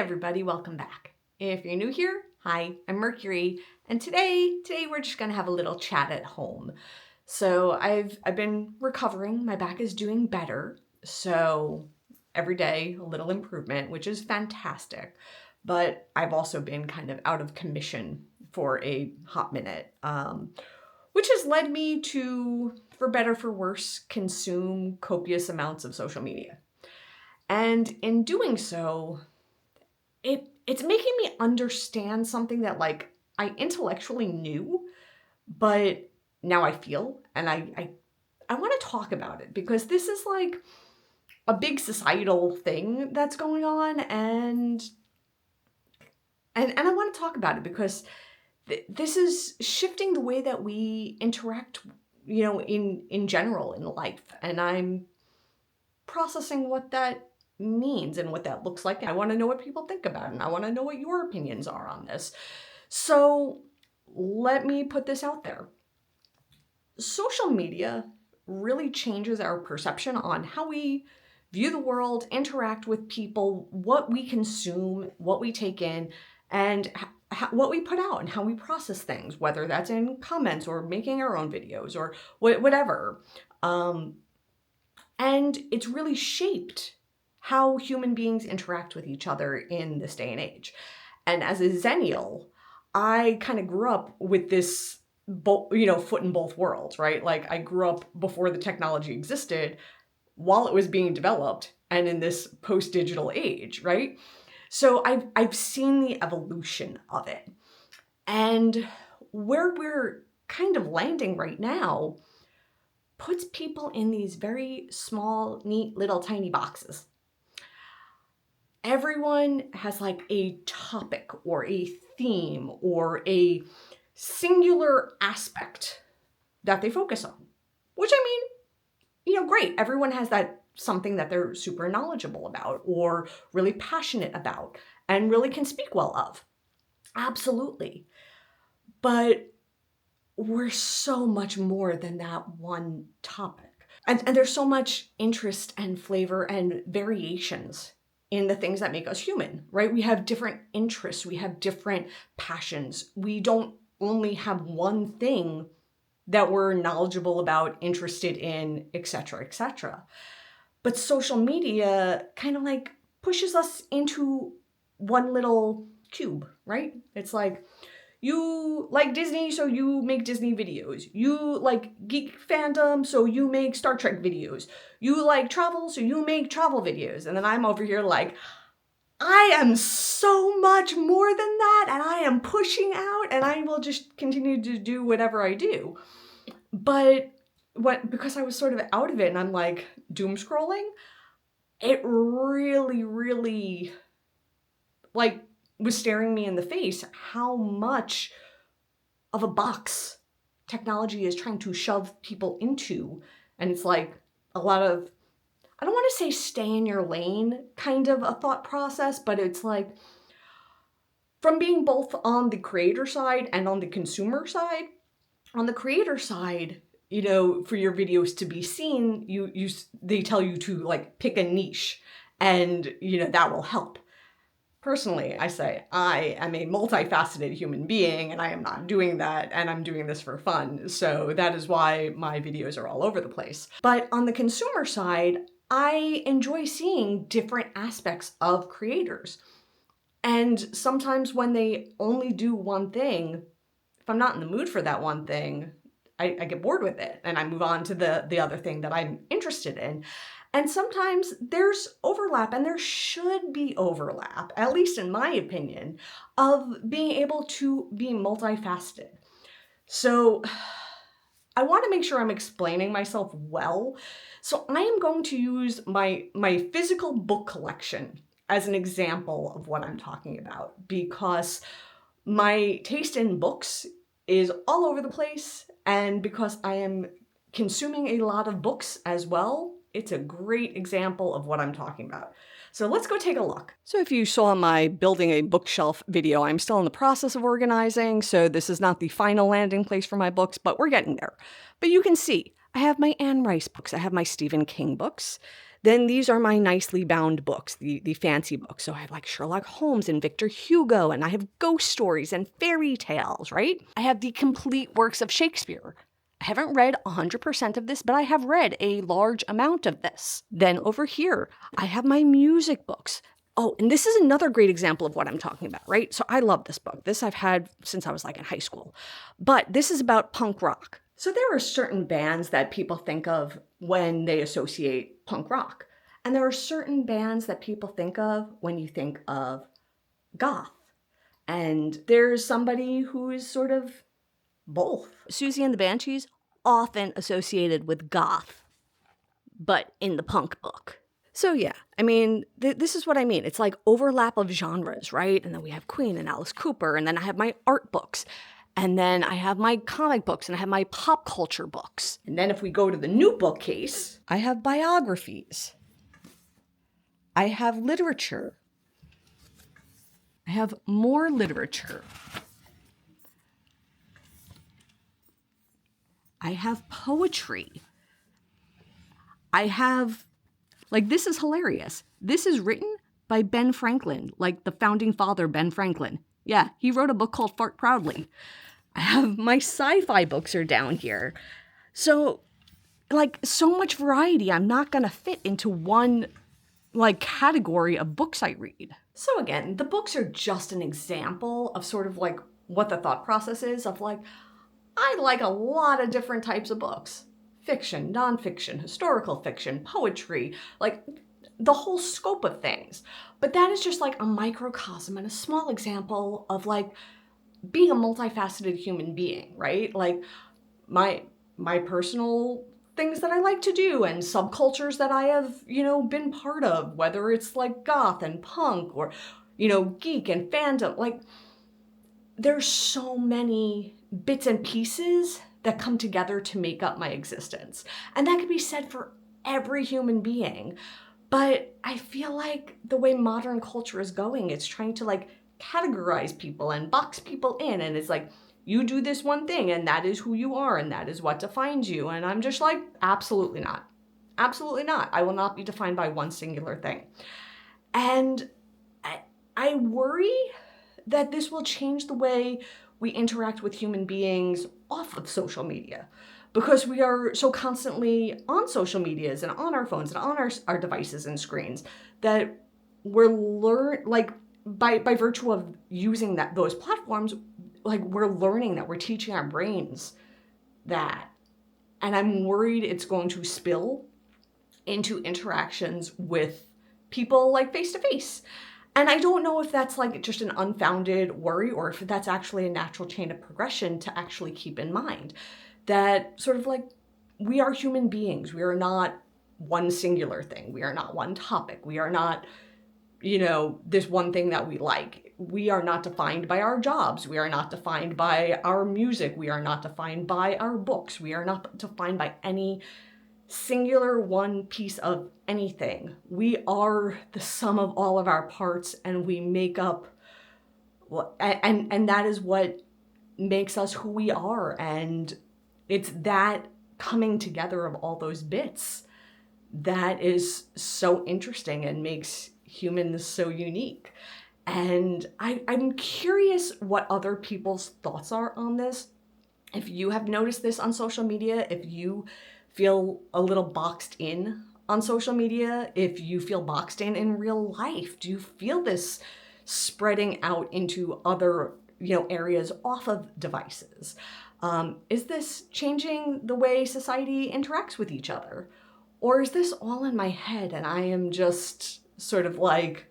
everybody, welcome back. If you're new here, hi, I'm Mercury, and today we're just gonna have a little chat at home. So I've been recovering, my back is doing better, so every day a little improvement, which is fantastic. But I've also been kind of out of commission for a hot minute, which has led me to, for better for worse, consume copious amounts of social media. And in doing so, it's making me understand something that I intellectually knew, but now I feel, and I want to talk about it because this is like a big societal thing that's going on, and I want to talk about it because this is shifting the way that we interact, in general in life, and I'm processing what that means and what that looks like. I want to know what people think about it, and I want to know what your opinions are on this. So let me put this out there. Social media really changes our perception on how we view the world, interact with people, what we consume, what we take in, and what we put out and how we process things, whether that's in comments or making our own videos or whatever. And it's really shaped how human beings interact with each other in this day and age. And as a Zennial, I kind of grew up with this, foot in both worlds, right? Like I grew up before the technology existed, while it was being developed, and in this post-digital age, right? So I've seen the evolution of it. And where we're kind of landing right now puts people in these very small, neat, little tiny boxes. Everyone has like a topic or a theme or a singular aspect that they focus on, which great. Everyone has that something that they're super knowledgeable about or really passionate about and really can speak well of. Absolutely. But we're so much more than that one topic. And there's so much interest and flavor and variations in the things that make us human, right? We have different interests. We have different passions. We don't only have one thing that we're knowledgeable about, interested in, etc., etc. But social media kind of like pushes us into one little cube, right? It's like, you like Disney, so you make Disney videos. You like geek fandom, so you make Star Trek videos. You like travel, so you make travel videos. And then I'm over here like, I am so much more than that, and I am pushing out, and I will just continue to do whatever I do. But because I was sort of out of it and I'm like doom scrolling, it really, really was staring me in the face how much of a box technology is trying to shove people into. And it's like a lot of, I don't want to say stay in your lane kind of a thought process, but it's like from being both on the creator side and on the consumer side. On the creator side, for your videos to be seen, they tell you to like pick a niche and that will help. Personally, I say I am a multi-faceted human being and I am not doing that, and I'm doing this for fun. So that is why my videos are all over the place. But on the consumer side, I enjoy seeing different aspects of creators. And sometimes when they only do one thing, if I'm not in the mood for that one thing, I get bored with it and I move on to the other thing that I'm interested in. And sometimes there's overlap, and there should be overlap, at least in my opinion, of being able to be multifaceted. So I want to make sure I'm explaining myself well. So I am going to use my physical book collection as an example of what I'm talking about, because my taste in books is all over the place, and because I am consuming a lot of books as well, it's a great example of what I'm talking about. So let's go take a look. So if you saw my building a bookshelf video, I'm still in the process of organizing, so this is not the final landing place for my books, but we're getting there. But you can see, I have my Anne Rice books, I have my Stephen King books. Then these are my nicely bound books, the fancy books. So I have like Sherlock Holmes and Victor Hugo, and I have ghost stories and fairy tales, right? I have the complete works of Shakespeare. I haven't read 100% of this, but I have read a large amount of this. Then over here, I have my music books. Oh, and this is another great example of what I'm talking about, right? So I love this book. This I've had since I was like in high school. But this is about punk rock. So there are certain bands that people think of when they associate punk rock. And there are certain bands that people think of when you think of goth. And there's somebody who is sort of both. Susie and the Banshees, often associated with goth, but in the punk book. So yeah, I mean, this is what I mean. It's like overlap of genres, right? And then we have Queen and Alice Cooper, and then I have my art books, and then I have my comic books, and I have my pop culture books. And then if we go to the new bookcase, I have biographies. I have literature. I have more literature. I have poetry. I have, like, this is hilarious. This is written by Ben Franklin, like the founding father, Ben Franklin. Yeah, he wrote a book called Fart Proudly. I have my sci-fi books are down here. So, like, so much variety. I'm not going to fit into one, like, category of books I read. So again, the books are just an example of sort of like what the thought process is of like, I like a lot of different types of books. Fiction, nonfiction, historical fiction, poetry, like the whole scope of things. But that is just like a microcosm and a small example of like being a multifaceted human being, right? Like my personal things that I like to do and subcultures that I have, been part of, whether it's like goth and punk or, geek and fandom, like there's so many bits and pieces that come together to make up my existence. And that could be said for every human being. But I feel like the way modern culture is going, it's trying to like categorize people and box people in. And it's like, you do this one thing and that is who you are and that is what defines you. And I'm just like, absolutely not. Absolutely not. I will not be defined by one singular thing. And I worry that this will change the way we interact with human beings off of social media, because we are so constantly on social medias and on our phones and on our devices and screens that we're by virtue of using those platforms, like we're learning that, we're teaching our brains that. And I'm worried it's going to spill into interactions with people like face to face. And I don't know if that's like just an unfounded worry or if that's actually a natural chain of progression to actually keep in mind. That sort of like, we are human beings. We are not one singular thing. We are not one topic. We are not, this one thing that we like. We are not defined by our jobs. We are not defined by our music. We are not defined by our books. We are not defined by any singular one piece of anything. We are the sum of all of our parts, and we make up, and that is what makes us who we are. And it's that coming together of all those bits that is so interesting and makes humans so unique. And I'm curious what other people's thoughts are on this. If you have noticed this on social media, if you feel a little boxed in on social media, if you feel boxed in real life, do you feel this spreading out into other, areas off of devices? Is this changing the way society interacts with each other? Or is this all in my head and I am just sort of like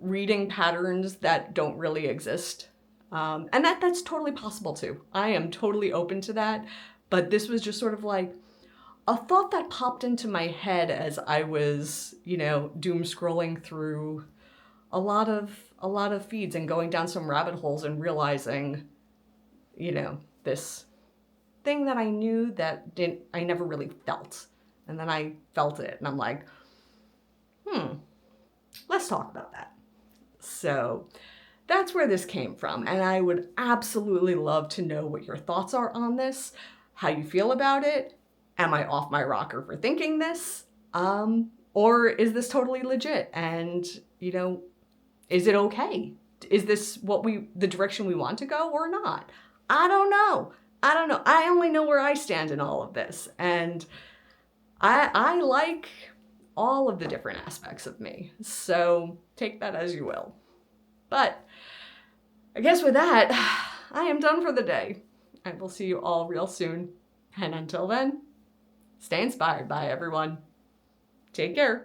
reading patterns that don't really exist? And that's totally possible too. I am totally open to that. But this was just sort of like a thought that popped into my head as I was, doom scrolling through a lot of feeds and going down some rabbit holes and realizing, this thing that I knew that I never really felt. And then I felt it and I'm like, let's talk about that. So that's where this came from. And I would absolutely love to know what your thoughts are on this, how you feel about it. Am I off my rocker for thinking this? Or is this totally legit? And, is it okay? Is this the direction we want to go or not? I don't know. I only know where I stand in all of this. And I like all of the different aspects of me. So take that as you will. But I guess with that, I am done for the day. I will see you all real soon. And until then, stay inspired. Bye, everyone. Take care.